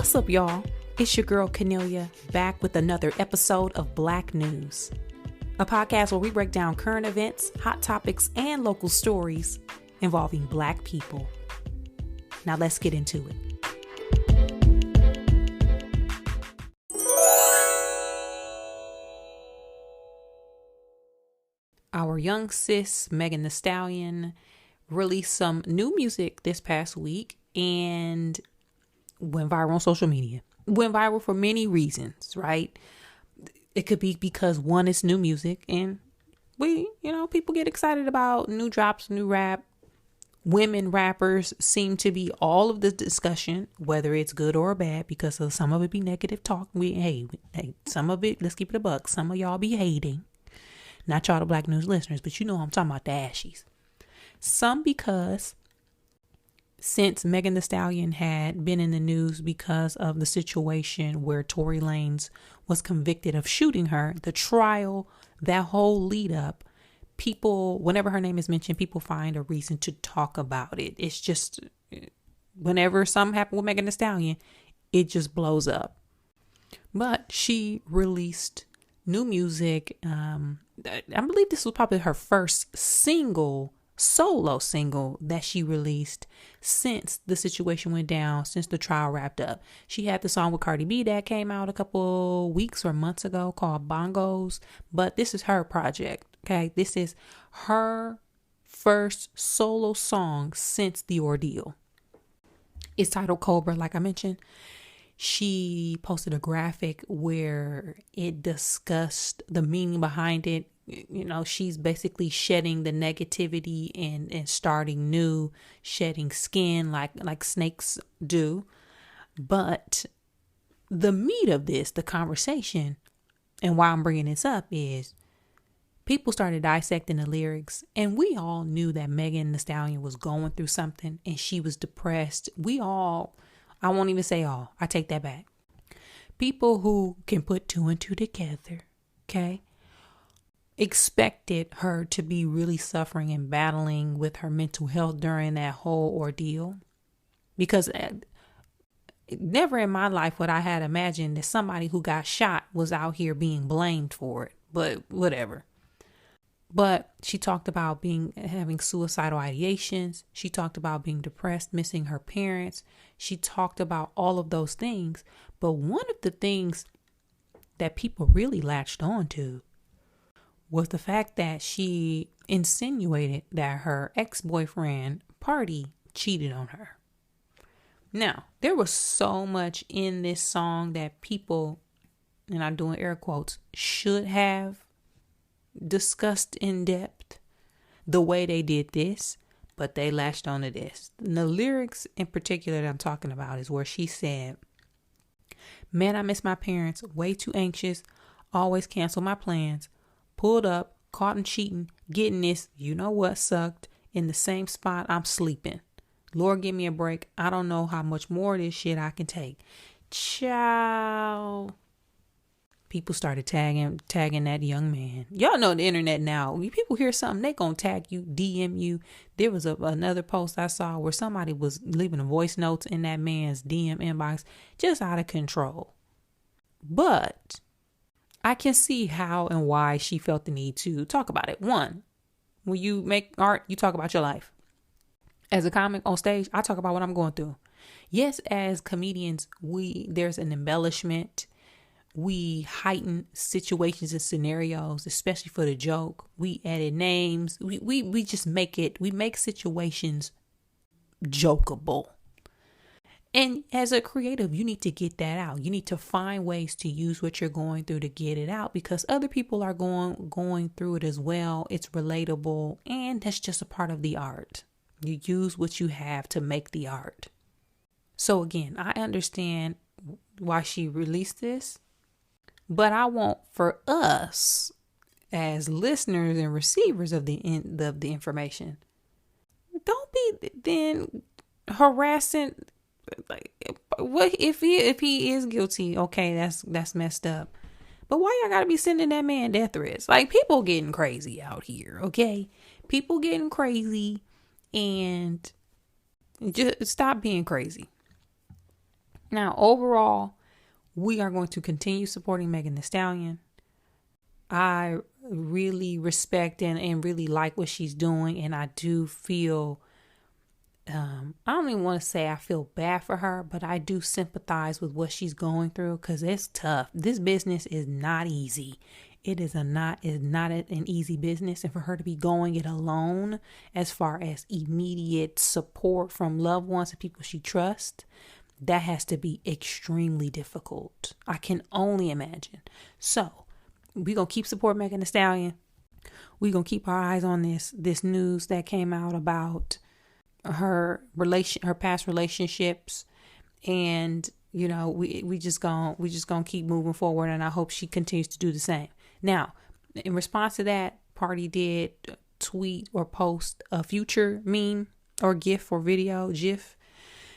What's up, y'all? It's your girl, Cornelia, back with another episode of Black News, a podcast where we break down current events, hot topics, and local stories involving Black people. Now let's get into it. Our young sis, Megan Thee Stallion, released some new music this past week and went viral on social media. Went viral for many reasons, right? It could be because one, is new music, and people get excited about new drops, new rap. Women rappers seem to be all of the discussion, whether it's good or bad, because of some of it be negative talk. Hey, some of it, let's keep it a buck. Some of y'all be hating. Not y'all the Black News listeners, but you know I'm talking about the ashies. Some because since Megan Thee Stallion had been in the news because of the situation where Tory Lanez was convicted of shooting her, the trial, that whole lead up, people, whenever her name is mentioned, people find a reason to talk about it. It's just, whenever something happened with Megan Thee Stallion, it just blows up. But she released new music. I believe this was probably her first solo single that she released since the situation went down, since the trial wrapped up. She had the song with Cardi B that came out a couple weeks or months ago called Bongos, but this is her project. Okay, this is her first solo song since the ordeal. It's titled Cobra, like I mentioned. She posted a graphic where it discussed the meaning behind it. You know, she's basically shedding the negativity and starting new, shedding skin like snakes do. But the meat of this, the conversation, and why I'm bringing this up is people started dissecting the lyrics, and we all knew that Megan Thee Stallion was going through something and she was depressed. I won't even say all. I take that back. People who can put two and two together, okay, expected her to be really suffering and battling with her mental health during that whole ordeal. Because never in my life would I had imagined that somebody who got shot was out here being blamed for it. But whatever. But she talked about having suicidal ideations. She talked about being depressed, missing her parents. She talked about all of those things. But one of the things that people really latched on to was the fact that she insinuated that her ex-boyfriend, Party, cheated on her. Now, there was so much in this song that people, and I'm doing air quotes, should have discussed in depth the way they did this, but they latched onto this. And the lyrics in particular that I'm talking about is where she said, "Man, I miss my parents, way too anxious, always cancel my plans, pulled up, caught him cheating, getting this, you know what, sucked, in the same spot I'm sleeping. Lord, give me a break. I don't know how much more of this shit I can take." Ciao. People started tagging that young man. Y'all know the internet now. When people hear something, they gonna tag you, DM you. There was another post I saw where somebody was leaving voice notes in that man's DM inbox, just out of control. But I can see how and why she felt the need to talk about it. One, when you make art, you talk about your life. As a comic on stage, I talk about what I'm going through. Yes, as comedians, there's an embellishment. We heighten situations and scenarios, especially for the joke. We edit names. We just make situations jokeable. And as a creative, you need to get that out. You need to find ways to use what you're going through to get it out, because other people are going through it as well. It's relatable, and that's just a part of the art. You use what you have to make the art. So again, I understand why she released this. But I want for us as listeners and receivers of the information, don't be then harassing. Like, what if he is guilty? Okay, that's messed up. But why y'all gotta be sending that man death threats? Like, people getting crazy out here. Okay, people getting crazy, and just stop being crazy. Now, overall, we are going to continue supporting Megan Thee Stallion. I really respect and really like what she's doing. And I do feel, I don't even want to say I feel bad for her, but I do sympathize with what she's going through because it's tough. This business is not easy. It is not an easy business. And for her to be going it alone, as far as immediate support from loved ones and people she trusts, that has to be extremely difficult. I can only imagine. So we're going to keep supporting Megan Thee Stallion. We're going to keep our eyes on this news that came out about her past relationships. And, you know, we just going to keep moving forward. And I hope she continues to do the same. Now, in response to that, Party did tweet or post a Future meme or GIF or video, GIF.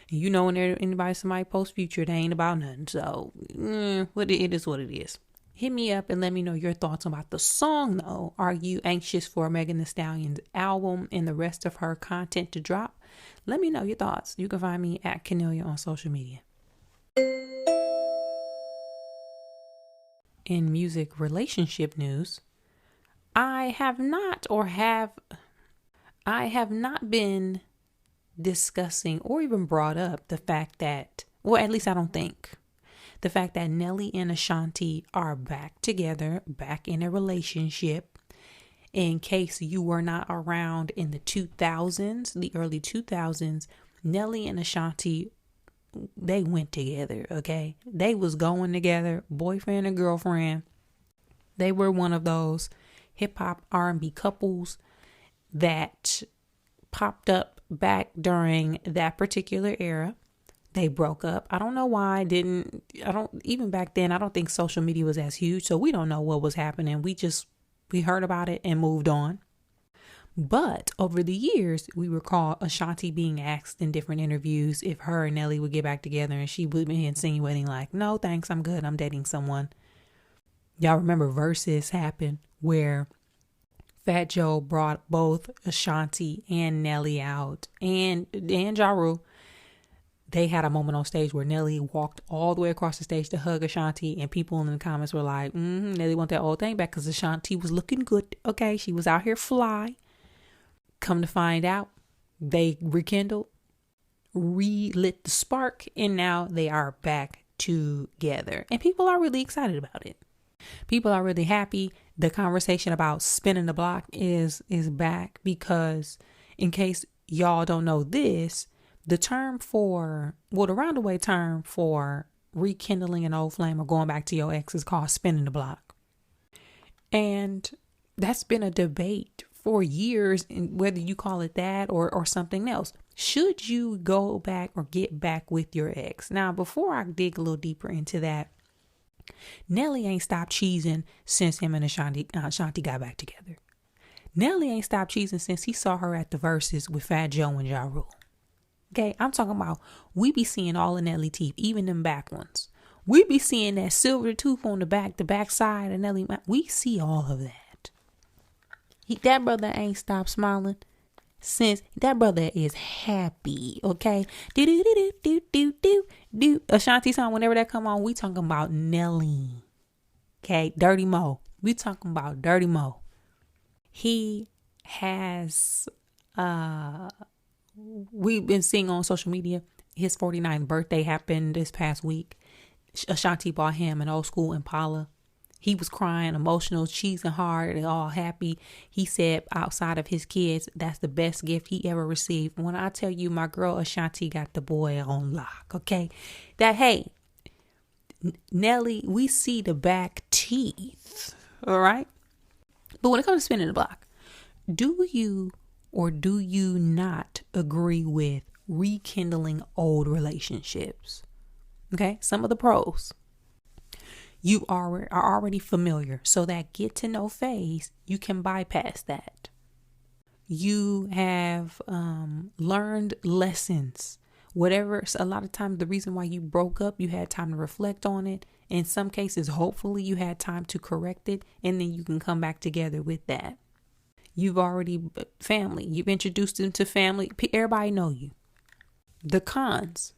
You know, when somebody posts Future, they ain't about nothing. So, it is what it is. Hit me up and let me know your thoughts about the song, though. Are you anxious for Megan Thee Stallion's album and the rest of her content to drop? Let me know your thoughts. You can find me at Cornelia on social media. In music relationship news, I have not been discussing or even brought up the fact that, well, at least I don't think, the fact that Nelly and Ashanti are back together, back in a relationship. In case you were not around in the 2000s, the early 2000s, Nelly and Ashanti, they went together, okay? They was going together, boyfriend and girlfriend. They were one of those hip hop R&B couples that popped up back during that particular era. They broke up. I don't know why. Even back then, I don't think social media was as huge. So we don't know what was happening. We heard about it and moved on. But over the years, we recall Ashanti being asked in different interviews if her and Nelly would get back together. And she would be insinuating like, no, thanks, I'm good. I'm dating someone. Y'all remember Versus happened where Fat Joe brought both Ashanti and Nelly out, and Ja Rule. They had a moment on stage where Nelly walked all the way across the stage to hug Ashanti, and people in the comments were like, Nelly want that old thing back because Ashanti was looking good. Okay, she was out here fly. Come to find out, they rekindled, relit the spark, and now they are back together. And people are really excited about it. People are really happy. The conversation about spinning the block is back because, in case y'all don't know this, the roundaway term for rekindling an old flame or going back to your ex is called spinning the block. And that's been a debate for years, and whether you call it that or something else. Should you go back or get back with your ex? Now, before I dig a little deeper into that, Nelly ain't stopped cheesing since him and Ashanti got back together. Nelly ain't stopped cheesing since he saw her at the Versus with Fat Joe and Ja Rule. Okay, I'm talking about we be seeing all of Nelly teeth, even them back ones. We be seeing that silver tooth on the back side of Nelly. We see all of that. That brother ain't stopped smiling since. That brother is happy, okay? Do Ashanti song, whenever that come on, we talking about Nelly. Okay, Dirty Mo. We talking about Dirty Mo. He has we've been seeing on social media, his 49th birthday happened this past week. Ashanti bought him an old school Impala. He was crying, emotional, cheesing hard, and all happy. He said outside of his kids, that's the best gift he ever received. When I tell you, my girl Ashanti got the boy on lock, okay? Nelly, we see the back teeth, all right? But when it comes to spinning the block, do you or do you not agree with rekindling old relationships? Okay, some of the pros. You are already familiar, so that get to know phase, you can bypass that. You have learned lessons. Whatever, a lot of times the reason why you broke up, you had time to reflect on it. In some cases, hopefully you had time to correct it, and then you can come back together with that. You've introduced them to family. Everybody know you. The cons.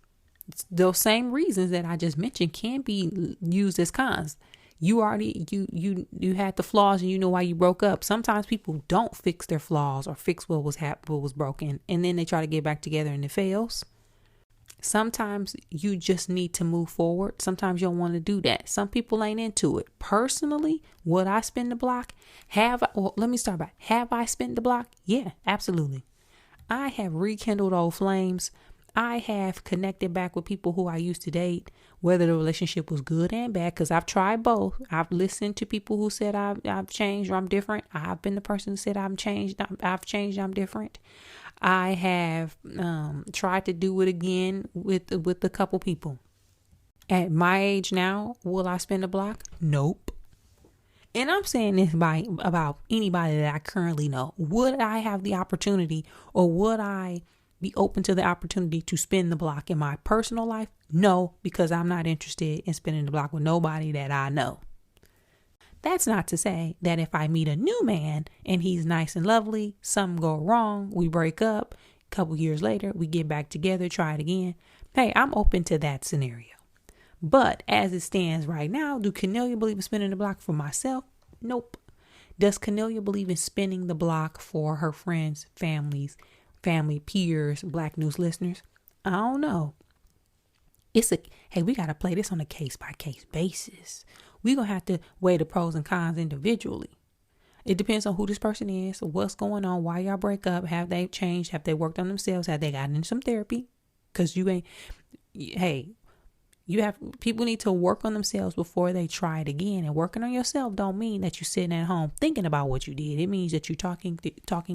those same reasons that I just mentioned can be used as cons. You already you had the flaws and you know why you broke up. Sometimes people don't fix their flaws or fix what was broken, and then they try to get back together and it fails. Sometimes you just need to move forward. Sometimes you don't want to do that. Some people ain't into it. Personally, would I spin the block? Let me start by, have I spent the block? Yeah, absolutely. I have rekindled old flames. I have connected back with people who I used to date, whether the relationship was good and bad, because I've tried both. I've listened to people who said I've changed or I'm different. I've been the person who said I've changed, I'm different. I have tried to do it again with a couple people. At my age now, will I spin the block? Nope. And I'm saying this about anybody that I currently know. Would I have the opportunity, or would I be open to the opportunity to spin the block in my personal life? No, because I'm not interested in spinning the block with nobody that I know. That's not to say that if I meet a new man and he's nice and lovely, something go wrong, we break up, a couple years later, we get back together, try it again. Hey, I'm open to that scenario. But as it stands right now, do Cornelia believe in spinning the block for myself? Nope. Does Cornelia believe in spinning the block for her friends, family, peers, Black News listeners? I don't know. Hey, we got to play this on a case by case basis. We're going to have to weigh the pros and cons individually. It depends on who this person is, what's going on, why y'all break up, have they changed, have they worked on themselves, have they gotten in some therapy? Because people need to work on themselves before they try it again. And working on yourself don't mean that you're sitting at home thinking about what you did. It means that you're talking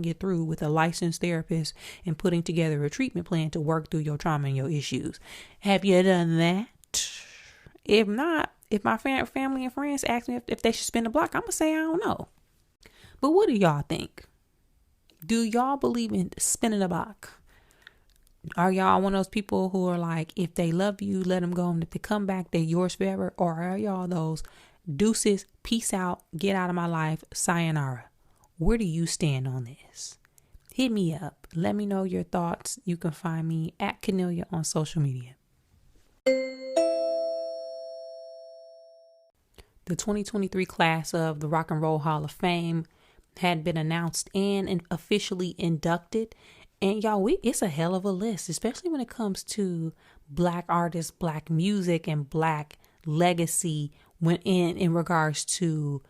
it through with a licensed therapist and putting together a treatment plan to work through your trauma and your issues. Have you done that? If not, if my family and friends ask me if they should spin the block, I'm going to say I don't know. But what do y'all think? Do y'all believe in spinning the block? Are y'all one of those people who are like, if they love you, let them go, and if they come back, they're yours forever? Or are y'all those deuces, peace out, get out of my life, sayonara? Where do you stand on this? Hit me up. Let me know your thoughts. You can find me at Cornelia on social media. The 2023 class of the Rock and Roll Hall of Fame had been announced and officially inducted. And y'all, it's a hell of a list, especially when it comes to Black artists, Black music, and Black legacy when in regards to,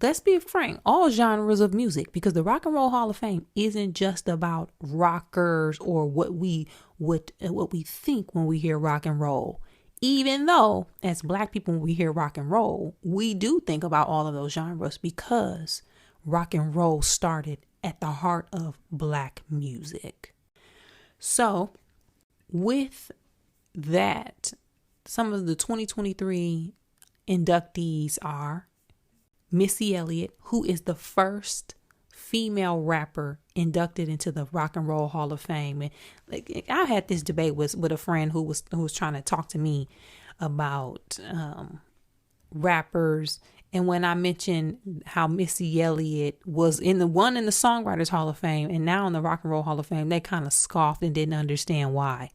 let's be frank, all genres of music, because the Rock and Roll Hall of Fame isn't just about rockers or what we think when we hear rock and roll. Even though as Black people, when we hear rock and roll, we do think about all of those genres, because rock and roll started at the heart of Black music. So with that, some of the 2023 inductees are Missy Elliott, who is the first female rapper inducted into the Rock and Roll Hall of Fame. And I had this debate with a friend who was trying to talk to me about rappers. And when I mentioned how Missy Elliott was in the Songwriters Hall of Fame and now in the Rock and Roll Hall of Fame, they kind of scoffed and didn't understand why.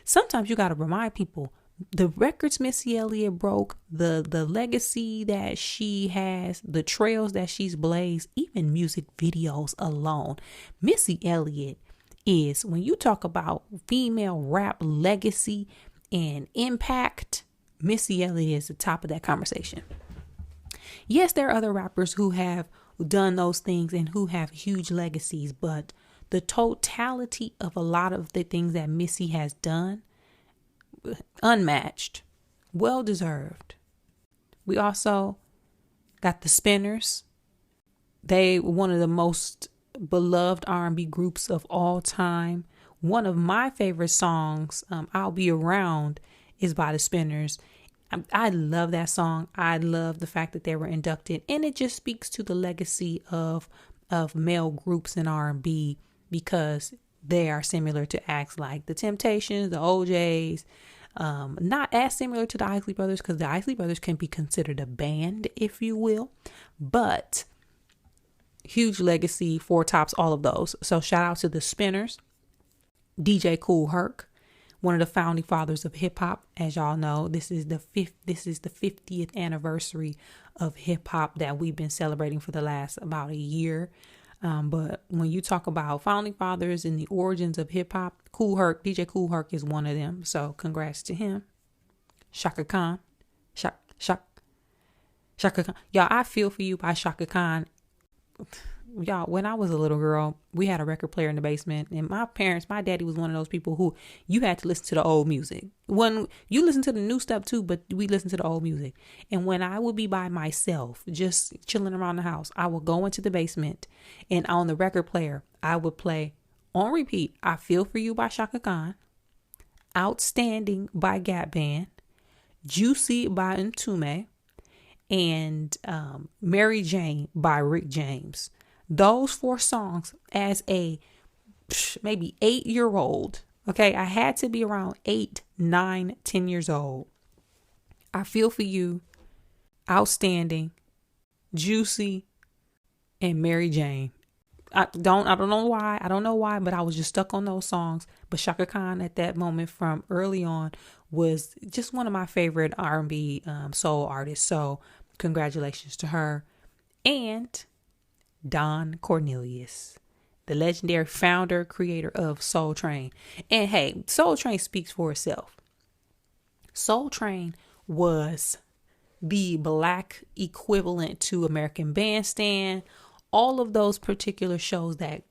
Sometimes you got to remind people, the records Missy Elliott broke, the legacy that she has, the trails that she's blazed, even music videos alone. Missy Elliott is, when you talk about female rap legacy and impact, Missy Elliott is the top of that conversation. Yes, there are other rappers who have done those things and who have huge legacies, but the totality of a lot of the things that Missy has done, unmatched, well deserved. We also got the Spinners. They were one of the most beloved R&B groups of all time. One of my favorite songs, I'll Be Around, is by the Spinners. I love that song. I love the fact that they were inducted, and it just speaks to the legacy of male groups in R&B, because they are similar to acts like the Temptations, the OJs. Not as similar to the Isley Brothers, because the Isley Brothers can be considered a band, if you will, but huge legacy, Four Tops, all of those. So shout out to the Spinners, DJ Kool Herc. one of the founding fathers of hip hop. As y'all know, this is the 50th anniversary of hip hop that we've been celebrating for the last about a year. But when you talk about founding fathers and the origins of hip hop, DJ Kool Herc is one of them. So congrats to him. Shaka Khan. Shaka Khan. Y'all, I Feel For You by Shaka Khan. Y'all, when I was a little girl, we had a record player in the basement, and my daddy was one of those people who you had to listen to the old music. When you listen to the new stuff too, but we listen to the old music. And when I would be by myself, just chilling around the house, I would go into the basement, and on the record player, I would play on repeat, I Feel For You by Shaka Khan, Outstanding by Gap Band, Juicy by Ntume, and Mary Jane by Rick James. Those 4 songs as a maybe 8-year-old. Okay, I had to be around 8, 9, 10 years old. I Feel For You, Outstanding, Juicy, and Mary Jane. I don't know why, but I was just stuck on those songs. But Shaka Khan at that moment from early on was just one of my favorite R&B soul artists. So congratulations to her. And Don Cornelius, the legendary founder, creator of Soul Train. And hey, Soul Train speaks for itself. Soul Train was the Black equivalent to American Bandstand. All of those particular shows that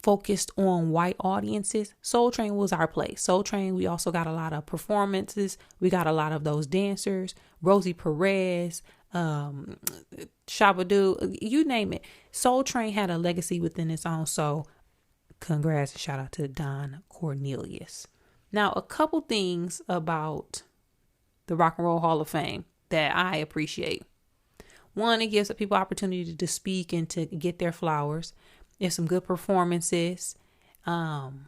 focused on white audiences, Soul Train was our place. Soul Train, we also got a lot of performances. We got a lot of those dancers, Rosie Perez, Shabba-Doo, you name it. Soul Train had a legacy within its own. So congrats and shout out to Don Cornelius. Now, a couple things about the Rock and Roll Hall of Fame that I appreciate. One, it gives people opportunity to speak and to get their flowers. There's some good performances. And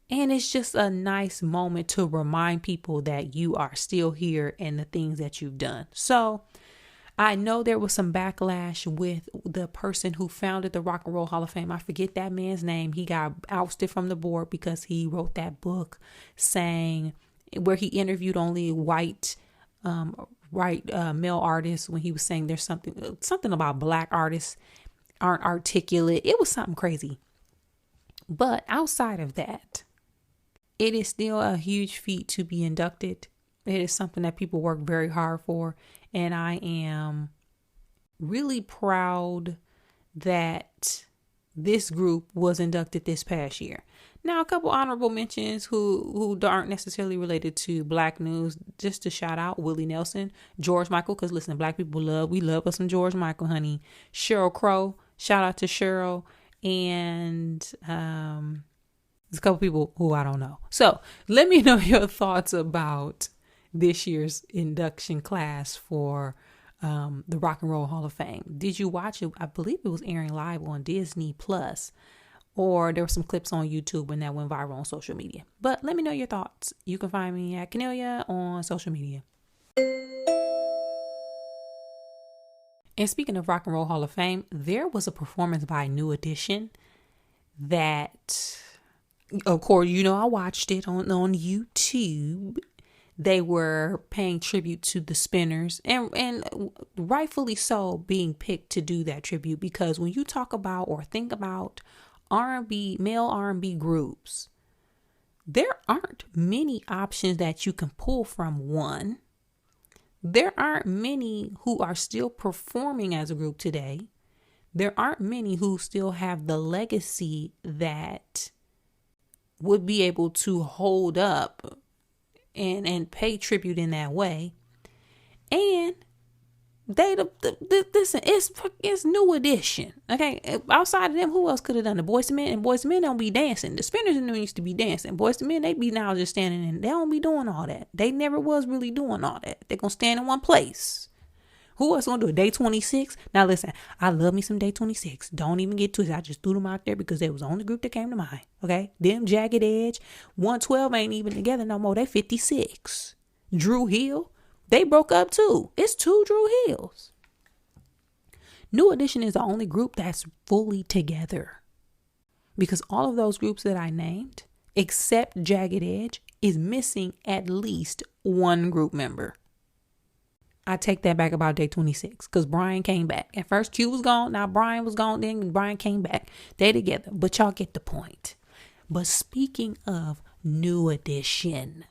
it's just a nice moment to remind people that you are still here and the things that you've done. So I know there was some backlash with the person who founded the Rock and Roll Hall of Fame. I forget that man's name. He got ousted from the board because he wrote that book saying where he interviewed only white male artists when he was saying there's something about Black artists aren't articulate. It was something crazy. But outside of that, it is still a huge feat to be inducted. It is something that people work very hard for. And I am really proud that this group was inducted this past year. Now, a couple honorable mentions who aren't necessarily related to Black news, just to shout out Willie Nelson, George Michael, because listen, Black people we love us some George Michael, honey. Sheryl Crow, shout out to Sheryl, and there's a couple people who I don't know. So let me know your thoughts about this year's induction class for the Rock and Roll Hall of Fame. Did you watch it? I believe it was airing live on Disney Plus, or there were some clips on YouTube when that went viral on social media. But let me know your thoughts. You can find me at Canelia on social media. And speaking of Rock and Roll Hall of Fame, there was a performance by New Edition that, of course, I watched it on YouTube. They were paying tribute to the Spinners, and rightfully so being picked to do that tribute, because when you talk about or think about male R&B groups, there aren't many options that you can pull from. One, there aren't many who are still performing as a group today. There aren't many who still have the legacy that would be able to hold up and pay tribute in that way. And listen, it's New Edition. Okay, outside of them, who else could have done the Boyz II Men? And Boyz II Men don't be dancing. The Spinners and them used to be dancing. Boyz II Men, they be now just standing and they don't be doing all that. They never was really doing all that. They gonna stand in one place. Who else gonna do it? Day 26? Now listen, I love me some Day 26. Don't even get to it. I just threw them out there because they was the only group that came to mind. Okay, them Jagged Edge, 112 ain't even together no more. They 56. Drew Hill, they broke up too. It's 2 Drew Hills. New Edition is the only group that's fully together, because all of those groups that I named, except Jagged Edge, is missing at least one group member. I take that back about day 26 because Brian came back. At first, Q was gone. Now Brian was gone. Then Brian came back. They together. But y'all get the point. But speaking of New Edition,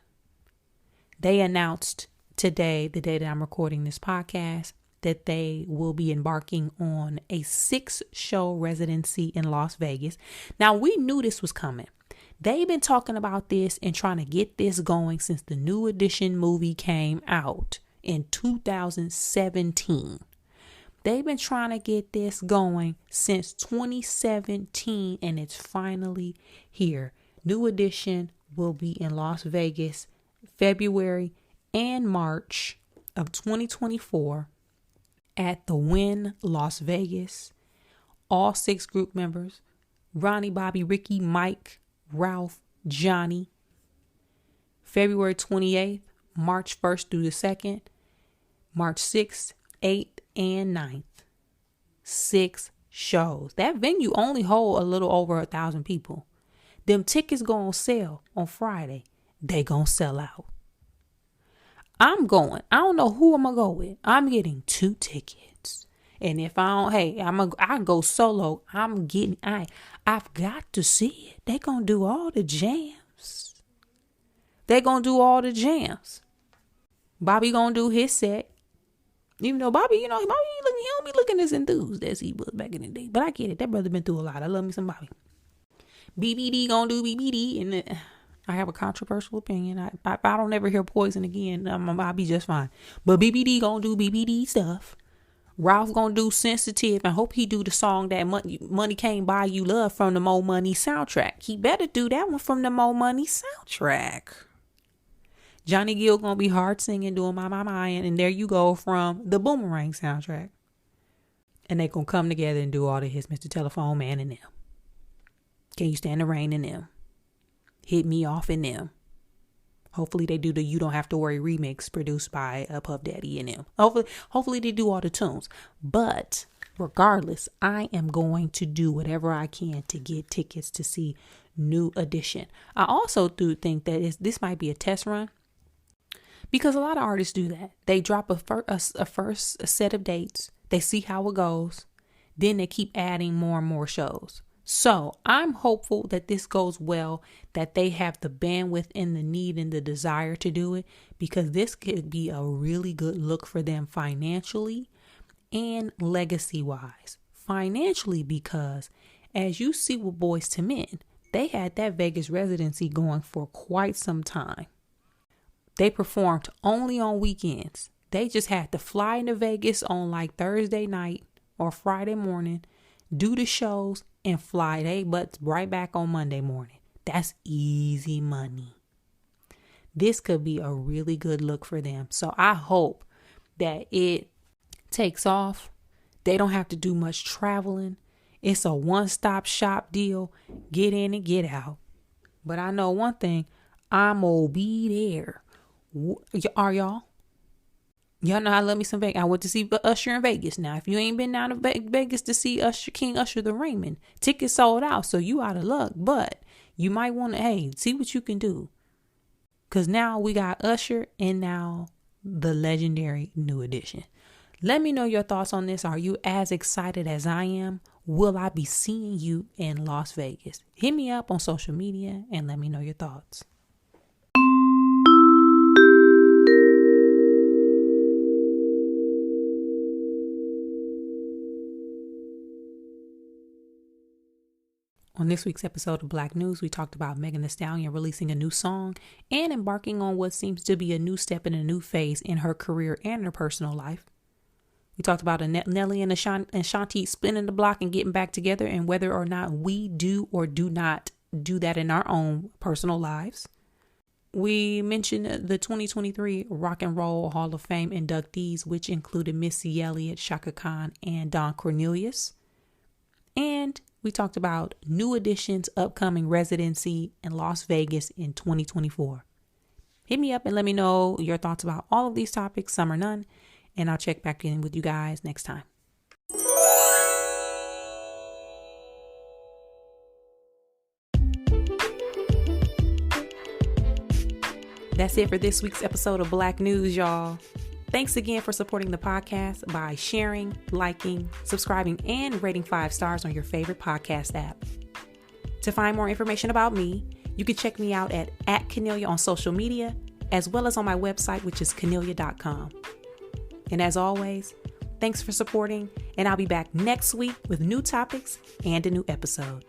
they announced today, the day that I'm recording this podcast, that they will be embarking on a 6-show residency in Las Vegas. Now, we knew this was coming. They've been talking about this and trying to get this going since the New Edition movie came out in 2017. They've been trying to get this going since 2017, and it's finally here. New Edition will be in Las Vegas February and March of 2024 at the Wynn Las Vegas. All 6 group members: Ronnie, Bobby, Ricky, Mike, Ralph, Johnny. February 28th, March 1st through the 2nd, March 6th, 8th, and 9th. 6 shows. That venue only hold a little over 1,000 people. Them tickets go on sale on Friday. They gonna sell out. I'm going. I don't know who I'm gonna go with. I'm getting 2 tickets. And if I don't, hey, I go solo. I've got to see it. They gonna do all the jams. Bobby gonna do his set. Even though Bobby, he don't be looking as enthused as he was back in the day. But I get it. That brother been through a lot. I love me some Bobby. BBD gonna do BBD, and I have a controversial opinion. If I don't ever hear Poison again, I'll be just fine. But BBD gonna do BBD stuff. Ralph gonna do Sensitive, and hope he do the song that Money Can't Buy You Love from the Mo Money soundtrack. He better do that one from the Mo Money soundtrack. Johnny Gill gonna be hard singing, doing My, and there you go from the Boomerang soundtrack. And they gonna come together and do all the hits, Mr. Telephone Man and them. Can You Stand the Rain in them? Hit Me Off in them. Hopefully they do the You Don't Have to Worry remix produced by Puff Daddy and them. Hopefully they do all the tunes. But regardless, I am going to do whatever I can to get tickets to see New Edition. I also do think that this might be a test run, because a lot of artists do that. They drop a first set of dates. They see how it goes. Then they keep adding more and more shows. So I'm hopeful that this goes well, that they have the bandwidth and the need and the desire to do it, because this could be a really good look for them financially and legacy wise. Financially, because as you see with Boyz II Men, they had that Vegas residency going for quite some time. They performed only on weekends. They just had to fly into Vegas on like Thursday night or Friday morning, do the shows, and fly they butts right back on Monday morning. That's easy money. This could be a really good look for them. So I hope that it takes off. They don't have to do much traveling. It's a one-stop shop deal. Get in and get out. But I know one thing. I'm gonna be there. Are y'all? Y'all know I love me some Vegas. I went to see Usher in Vegas. Now, if you ain't been down to Vegas to see King Usher the Raymond, tickets sold out, so you out of luck. But you might want to, see what you can do. Because now we got Usher and now the legendary New Edition. Let me know your thoughts on this. Are you as excited as I am? Will I be seeing you in Las Vegas? Hit me up on social media and let me know your thoughts. On this week's episode of Black News, we talked about Megan Thee Stallion releasing a new song and embarking on what seems to be a new step in a new phase in her career and her personal life. We talked about Nelly and Ashanti spinning the block and getting back together, and whether or not we do or do not do that in our own personal lives. We mentioned the 2023 Rock and Roll Hall of Fame inductees, which included Missy Elliott, Chaka Khan, and Don Cornelius. And we talked about New Edition's upcoming residency in Las Vegas in 2024. Hit me up and let me know your thoughts about all of these topics, some or none, and I'll check back in with you guys next time. That's it for this week's episode of Black News, y'all. Thanks again for supporting the podcast by sharing, liking, subscribing, and rating 5 stars on your favorite podcast app. To find more information about me, you can check me out at Cornelia on social media, as well as on my website, which is cornelia.com. And as always, thanks for supporting, and I'll be back next week with new topics and a new episode.